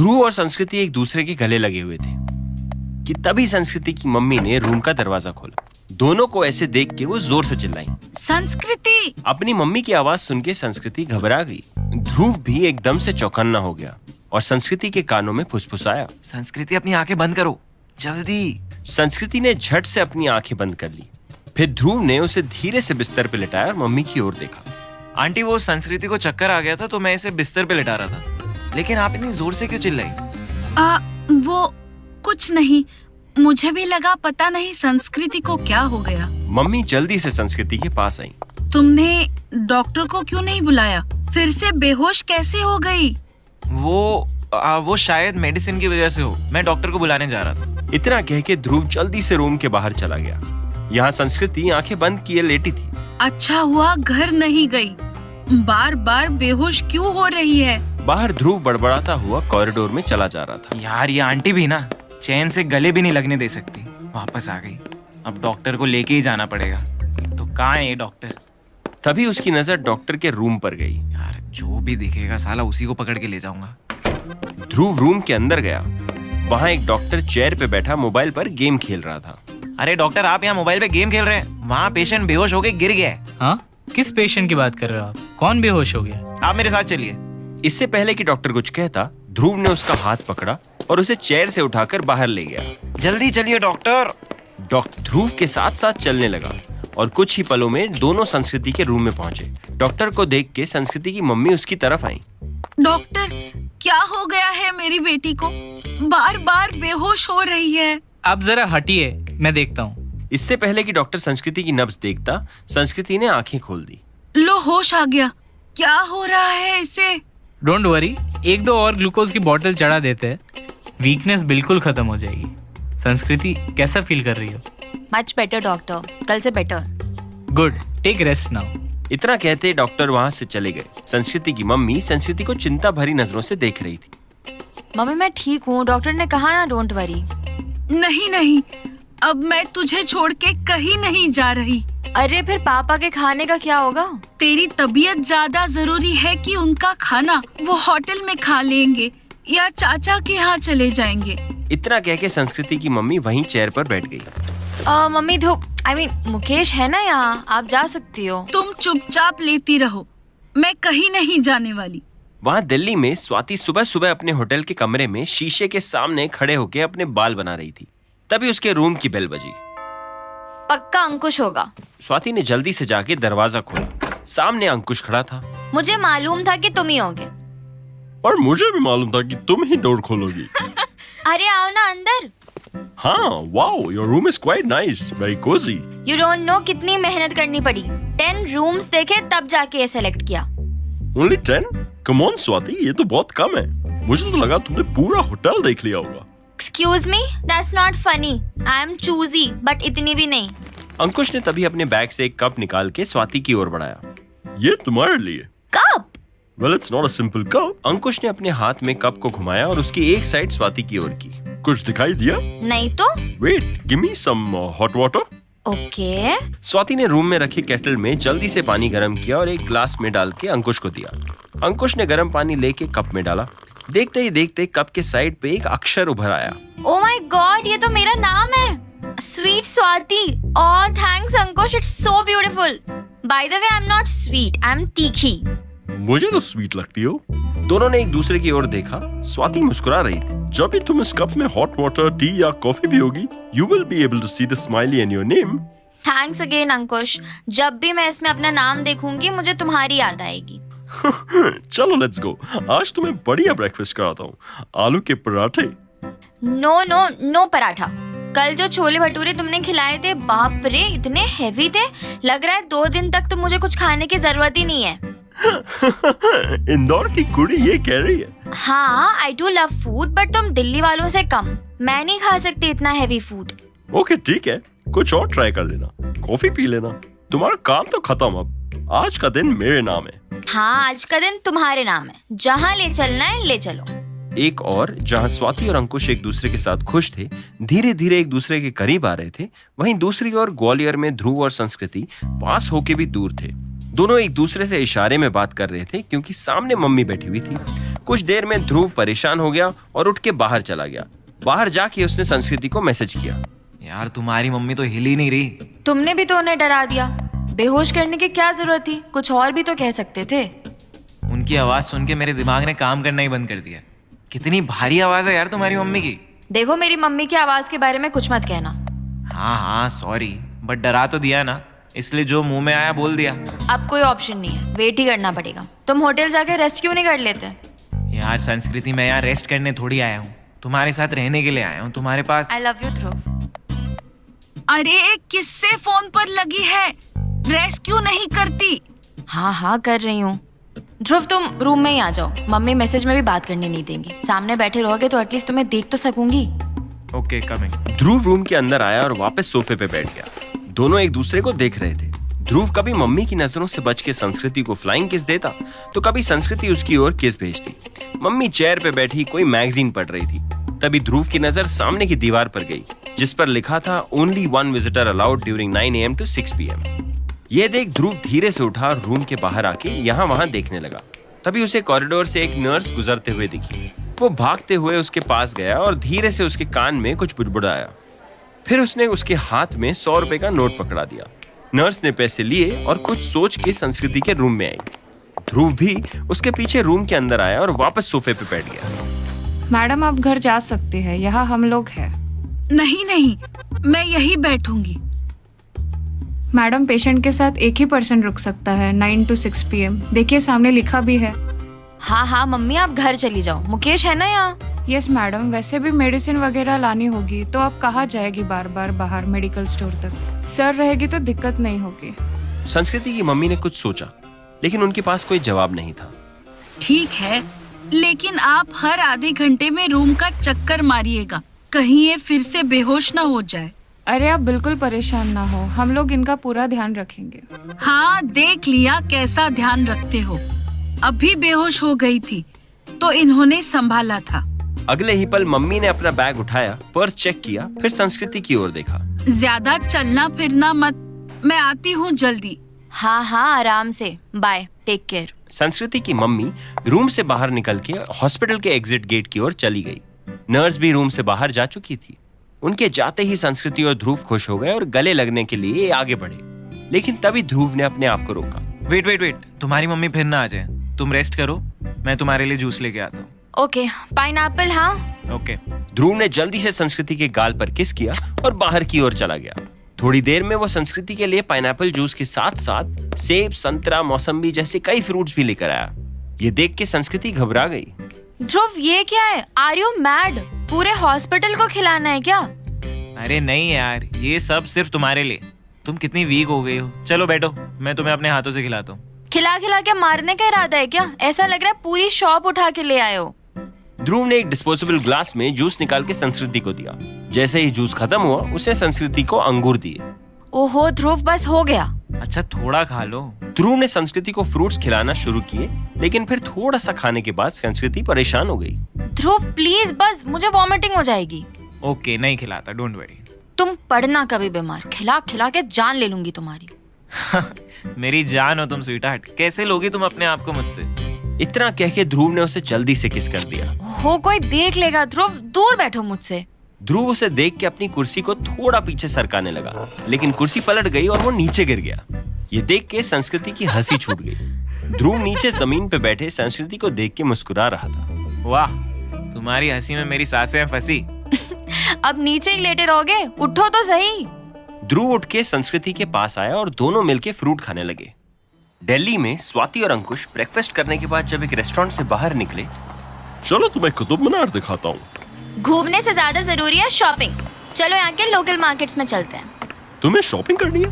ध्रुव और संस्कृति एक दूसरे के गले लगे हुए थे कि तभी संस्कृति की मम्मी ने रूम का दरवाजा खोला। दोनों को ऐसे देख के वो जोर से चिल्लाई, संस्कृति। अपनी मम्मी की आवाज सुन के संस्कृति घबरा गई। ध्रुव भी एकदम से चौकन्ना हो गया और संस्कृति के कानों में फुसफुसाया, संस्कृति अपनी आंखें बंद करो जल्दी। संस्कृति ने झट से अपनी आंखें बंद कर ली। फिर ध्रुव ने उसे धीरे से बिस्तर पे लिटाया और मम्मी की ओर देखा। आंटी, वो संस्कृति को चक्कर आ गया था तो मैं इसे बिस्तर पे लिटा रहा था, लेकिन आप इतनी जोर से क्यों चिल्लाई? वो कुछ नहीं, मुझे भी लगा पता नहीं संस्कृति को क्या हो गया। मम्मी जल्दी से संस्कृति के पास आई। तुमने डॉक्टर को क्यों नहीं बुलाया? फिर से बेहोश कैसे हो गई? वो शायद मेडिसिन की वजह से हो। मैं डॉक्टर को बुलाने जा रहा था। इतना कह के ध्रुव जल्दी से रूम के बाहर चला गया। यहाँ संस्कृति आंखें बंद किए लेटी थी। अच्छा हुआ घर नहीं गई, बार बार बेहोश क्यों हो रही है? बाहर ध्रुव बड़बड़ाता हुआ कॉरिडोर में चला जा रहा था। यार, ये आंटी भी ना चैन से गले भी नहीं लगने दे सकती। वापस आ गई, अब डॉक्टर को लेके ही जाना पड़ेगा। तो कहाँ है ये डॉक्टर? तभी उसकी नजर डॉक्टर के रूम पर गई। यार, जो भी दिखेगा साला उसी को पकड़ के ले जाऊंगा। ध्रुव रूम के अंदर गया। वहाँ एक डॉक्टर चेयर पे बैठा मोबाइल पर गेम खेल रहा था। अरे डॉक्टर, आप यहाँ मोबाइल पे गेम खेल रहे हैं? वहाँ पेशेंट बेहोश होके गिर गया है। हाँ, किस पेशेंट की बात कर रहे हो आप? कौन बेहोश हो गया? आप मेरे साथ चलिए। इससे पहले कि डॉक्टर कुछ कहता, ध्रुव ने उसका हाथ पकड़ा और उसे चेयर से उठाकर बाहर ले गया। जल्दी चलिए डॉक्टर। डॉक्टर ध्रुव के साथ साथ चलने लगा और कुछ ही पलों में दोनों संस्कृति के रूम में पहुंचे। डॉक्टर को देख के संस्कृति की मम्मी उसकी तरफ आई। डॉक्टर, क्या हो गया है मेरी बेटी को? बार बार बेहोश हो रही है। आप जरा हटिए, मैं देखता हूँ। इससे पहले कि डॉक्टर संस्कृति की नब्ज देखता, संस्कृति ने आंखें खोल दी। लो, होश आ गया। क्या हो रहा है इसे? डोंट वरी, 1-2 और ग्लूकोज की बोतल चढ़ा देते हैं, वीकनेस बिल्कुल खत्म हो जाएगी। संस्कृति, कैसा फील कर रही हो? मच बेटर डॉक्टर, कल से better. Good, take rest now. इतना कहते डॉक्टर वहाँ से चले गए। संस्कृति की मम्मी संस्कृति को चिंता भरी नजरों से देख रही थी। मम्मी, मैं ठीक हूँ, डॉक्टर ने कहा ना डोंट वरी। नहीं नहीं, अब मैं तुझे छोड़ के कहीं नहीं जा रही। अरे फिर पापा के खाने का क्या होगा? तेरी तबीयत ज्यादा जरूरी है कि उनका खाना वो होटल में खा लेंगे या चाचा के यहाँ चले जाएंगे। इतना कह के संस्कृति की मम्मी वहीं चेयर पर बैठ गई। मम्मी मुकेश है ना यहाँ, आप जा सकती हो। तुम चुपचाप लेती रहो, मैं कहीं नहीं जाने वाली। वहाँ दिल्ली में स्वाति सुबह सुबह अपने होटल के कमरे में शीशे के सामने खड़े होके अपने बाल बना रही थी। तभी उसके रूम की बेल बजी। पक्का अंकुश होगा। स्वाति ने जल्दी से जाके दरवाजा खोला। सामने अंकुश खड़ा था। मुझे मालूम था कि तुम ही होगे। और मुझे भी मालूम था कि तुम ही डोर खोलोगी। अरे आओ ना अंदर। हाँ, wow, your room is quite nice, very Cozi. You don't know कितनी मेहनत करनी पड़ी। 10 रूम्स देखे तब जाके ये सेलेक्ट किया। Only 10? Come on स्वाति, ये तो बहुत कम है। मुझे तो लगा तुमने पूरा होटल देख लिया होगा। Excuse me, that's not funny. I am choosy, but इतनी भी नहीं। अंकुश ने तभी अपने बैग से एक कप निकाल के स्वाति की ओर बढ़ाया। ये तुम्हारे लिए। Cup? Well, it's not a simple cup. अंकुश ने अपने हाथ में कप को घुमाया और उसकी एक साइड स्वाति की ओर की। कुछ दिखाई दिया? नहीं तो? Wait, give me some hot water. Okay. Swati ने रूम में रखे केटल में जल्दी से पानी गर्म किया और एक ग्लास में डाल के अंकुश को दिया। अंकुश ने गर्म पानी लेके कप में डाला। देखते ही देखते कप के साइड पे एक अक्षर उभर आया। Oh my God, ये तो मेरा नाम है। Sweet Swati. Oh, thanks Ankush, it's so beautiful. By the way, I'm not sweet, I'm तीखी। मुझे तो स्वीट लगती हो। दोनों ने एक दूसरे की ओर देखा। स्वाति मुस्कुरा रही थी। जब भी तुम इस कप में हॉट वाटर, टी या coffee पियोगी, you will be able to see the smiley in your name. Thanks again अंकुश। जब भी मैं इसमें अपना नाम देखूंगी, मुझे तुम्हारी याद आएगी। चलो लेट्स गो। आज तुम्हें बढ़िया ब्रेकफास्ट कराता हूँ। आलू के पराठे। नो पराठा। कल जो छोले भटूरे तुमने खिलाए थे, बाप रे, इतने हेवी थे। लग रहा है 2 दिन तक तो मुझे कुछ खाने की जरूरत ही नहीं है। इंदौर की कुड़ी ये कह रही है। हाँ, I do love food, but तुम दिल्ली वालों से कम। मैं नहीं खा सकती इतना हेवी फूड। ओके ठीक है, कुछ और ट्राई कर लेना। कॉफी पी लेना। तुम्हारा काम तो खत्म अब। आज का दिन मेरे नाम है। हाँ, आज का दिन तुम्हारे नाम है। जहाँ ले चलना है ले चलो। एक और जहाँ स्वाति और अंकुश एक दूसरे के साथ खुश थे, धीरे धीरे एक दूसरे के करीब आ रहे थे, वहीं दूसरी ओर ग्वालियर में ध्रुव और संस्कृति पास होके भी दूर थे। दोनों एक दूसरे से इशारे में बात कर रहे थे क्योंकि सामने मम्मी बैठी हुई थी। कुछ देर में ध्रुव परेशान हो गया और उठ के बाहर चला गया। बाहर जाके उसने संस्कृति को मैसेज किया। यार तुम्हारी मम्मी तो हिल ही नहीं रही। तुमने भी तो उन्हें डरा दिया। बेहोश करने की क्या जरूरत थी? कुछ और भी तो कह सकते थे। उनकी आवाज सुन के मेरे दिमाग ने काम करना ही बंद कर दिया। कितनी भारी आवाज है यार तुम्हारी मम्मी की। देखो, मेरी मम्मी की आवाज के बारे में कुछ मत कहना। हाँ सॉरी, बट डरा तो दिया ना, इसलिए जो मुंह में आया बोल दिया। अब कोई ऑप्शन नहीं है, वेट ही करना पड़ेगा। तुम होटल जाके रेस्ट क्यों नहीं कर लेते? यार संस्कृति, मैं यहाँ रेस्ट करने थोड़ी आया हूँ, तुम्हारे साथ रहने के लिए आया हूँ। तुम्हारे पास आई लव यू ध्रुव। अरे किससे फोन पर लगी है? रेस्ट क्यों नहीं करती? हाँ कर रही हूँ। ध्रुव, तुम रूम में ही आ जाओ। मम्मी मैसेज में भी बात करने नहीं देंगी। सामने बैठे रहोगे तो एटलीस्ट तुम्हें देख तो सकूंगी। Okay coming. ध्रुव रूम के अंदर आया और वापस सोफे पे बैठ गया। दोनों एक दूसरे को देख रहे थे। ध्रुव कभी मम्मी की नजरों से बच के संस्कृति को फ्लाइंग किस देता तो कभी संस्कृति उसकी ओर किस भेजती। मम्मी चेयर पे बैठी कोई मैगजीन पढ़ रही थी। तभी ध्रुव की नजर सामने की दीवार पर गई जिस पर लिखा था only 1 visitor allowed during 9 AM to 6 PM। ये देख ध्रुव धीरे से उठा और रूम के बाहर आके यहाँ वहां देखने लगा। तभी उसे कॉरिडोर से एक नर्स गुजरते हुए दिखी। वो भागते हुए उसके पास गया और धीरे से उसके कान में कुछ बुड़बुड़ाया। फिर उसने उसके हाथ में 100 रुपए का नोट पकड़ा दिया। नर्स ने पैसे लिए और कुछ सोच के संस्कृति के रूम में आई। ध्रुव भी उसके पीछे रूम के अंदर आया और वापस सोफे पे बैठ गया। मैडम, आप घर जा सकते हैं, यहाँ हम लोग हैं। नहीं, मैं यही बैठूंगी। मैडम, पेशेंट के साथ एक ही पर्सन रुक सकता है 9 to 6 PM। देखिए सामने लिखा भी है। हाँ मम्मी, आप घर चली जाओ। मुकेश है ना यहाँ? यस मैडम, वैसे भी मेडिसिन वगैरह लानी होगी तो आप कहाँ जाएगी बार बार बाहर मेडिकल स्टोर तक? सर रहेगी तो दिक्कत नहीं होगी। संस्कृति की मम्मी ने कुछ सोचा लेकिन उनके पास कोई जवाब नहीं था। ठीक है, लेकिन आप हर आधे घंटे में रूम का चक्कर मारिएगा, कहीं ये फिर से बेहोश ना हो जाए। अरे आप बिल्कुल परेशान ना हो, हम लोग इनका पूरा ध्यान रखेंगे। हाँ, देख लिया कैसा ध्यान रखते हो। अभी बेहोश हो गई थी तो इन्होंने संभाला था। अगले ही पल मम्मी ने अपना बैग उठाया, पर्स चेक किया, फिर संस्कृति की ओर देखा। ज्यादा चलना फिरना मत, मैं आती हूँ जल्दी। हाँ आराम से, बाय, टेक केयर। संस्कृति की मम्मी रूम से बाहर निकल के हॉस्पिटल के एग्जिट गेट की ओर चली गई। नर्स भी रूम से बाहर जा चुकी थी। उनके जाते ही संस्कृति और ध्रुव खुश हो गए और गले लगने के लिए आगे बढ़े, लेकिन तभी ध्रुव ने अपने आप को रोका। वेट, तुम्हारी मम्मी फिर ना आ जाए। तुम रेस्ट करो, मैं तुम्हारे लिए जूस लेके आता हूँ। Okay, pineapple. हाँ ओके। ध्रुव ने जल्दी से संस्कृति के गाल पर किस किया और बाहर की ओर चला गया। थोड़ी देर में वो संस्कृति के लिए पाइनएप्पल जूस के साथ साथ सेब, संतरा, मौसम्बी जैसे कई फ्रूट्स भी लेकर आया। ये देख के संस्कृति घबरा गई। ध्रुव, ये क्या है? Are you mad? पूरे हॉस्पिटल को खिलाना है क्या? अरे नहीं यार, ये सब सिर्फ तुम्हारे लिए। तुम कितनी वीक हो गई हो। चलो बैठो, मैं तुम्हें अपने हाथों से खिलाता हूँ। खिला के मारने का इरादा है क्या? ऐसा लग रहा है पूरी शॉप उठा के ले आए हो। ध्रुव ने एक डिस्पोजेबल ग्लास में जूस निकाल के संस्कृति को दिया। जैसे ही जूस खत्म हुआ उसने संस्कृति को अंगूर दिए। ओहो ध्रुव, बस हो गया। अच्छा थोड़ा खा लो। ध्रुव ने संस्कृति को फ्रूट्स खिलाना शुरू किए, लेकिन फिर थोड़ा सा खाने के बाद संस्कृति परेशान हो गई। ध्रुव प्लीज, बस मुझे वॉमिटिंग हो जाएगी। ओके, नहीं खिलाता, डोंट वरी। तुम पड़ना कभी बीमार, खिला के जान ले लूंगी तुम्हारी। मेरी जान हो तुम स्वीटहार्ट, कैसे लोगी तुम अपने आप को मुझसे? इतना कह के ध्रुव ने उसे जल्दी से किस कर दिया। हो कोई देख लेगा। ध्रुव दूर बैठो मुझसे। ध्रुव उसे देख के अपनी कुर्सी को थोड़ा पीछे सरकाने लगा, लेकिन कुर्सी पलट गई और वो नीचे गिर गया। ये देख के संस्कृति की हंसी छूट गई। ध्रुव नीचे जमीन पे बैठे संस्कृति को देख के मुस्कुरा रहा था। वाह, तुम्हारी हंसी में मेरी सांसें फंसी। अब नीचे ही लेटे रहोगे? उठो तो सही। ध्रुव उठ के संस्कृति के पास आया और दोनों मिलके फ्रूट खाने लगे। दिल्ली में स्वाति और अंकुश ब्रेकफास्ट करने के बाद जब एक रेस्टोरेंट से बाहर निकले, चलो तुम्हें कुतुब मीनार दिखाता हूँ। घूमने से ज्यादा जरूरी है शॉपिंग। चलो यहाँ के लोकल मार्केट्स में चलते हैं। तुम्हें शॉपिंग करनी है?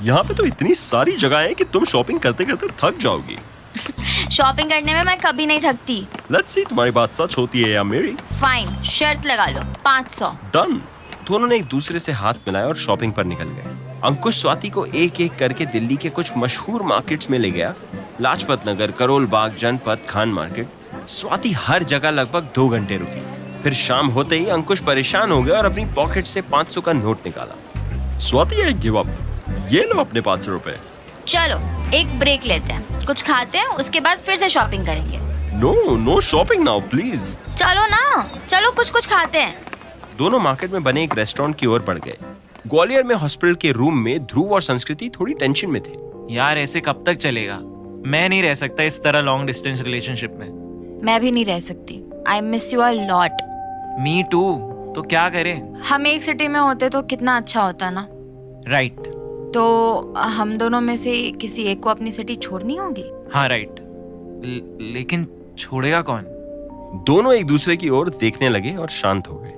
यहाँ पे तो इतनी सारी जगह है कि तुम शॉपिंग करते करते थक जाओगी। शॉपिंग करने में मैं कभी नहीं थकती। लेट्स सी तुम्हारी बात सच होती है या मेरी। फाइन, शर्त लगा लो, 500। डन। दोनों ने एक दूसरे से हाथ मिलाया और शॉपिंग पर निकल गए। अंकुश स्वाति को एक एक करके दिल्ली के कुछ मशहूर मार्केट्स में ले गया। लाजपत नगर, करोल बाग, जनपद, खान मार्केट। स्वाति हर जगह लगभग 2 घंटे रुकी। फिर शाम होते ही अंकुश परेशान हो गया और अपनी पॉकेट से 500 का नोट निकाला। Swati, I give up. ये लो अपने 500 रुपए। चलो एक ब्रेक लेते हैं, कुछ खाते हैं, उसके बाद फिर से शॉपिंग करेंगे। No shopping now please. चलो ना, चलो कुछ कुछ खाते हैं। दोनों मार्केट में बने एक रेस्टोरेंट की ओर बढ़ गए। ग्वालियर में हॉस्पिटल के रूम में ध्रुव और संस्कृति थोड़ी टेंशन में थे। यार ऐसे कब तक चलेगा? मैं नहीं रह सकता इस तरह लॉन्ग डिस्टेंस रिलेशनशिप में। मैं भी नहीं रह सकती। I miss you a lot. Me too. तो क्या करें? हम एक सिटी में होते तो कितना अच्छा होता ना। राइट। तो हम दोनों में से किसी एक को अपनी सिटी छोड़नी होगी। हाँ राइट। लेकिन छोड़ेगा कौन? दोनों एक दूसरे की ओर देखने लगे और शांत हो गए।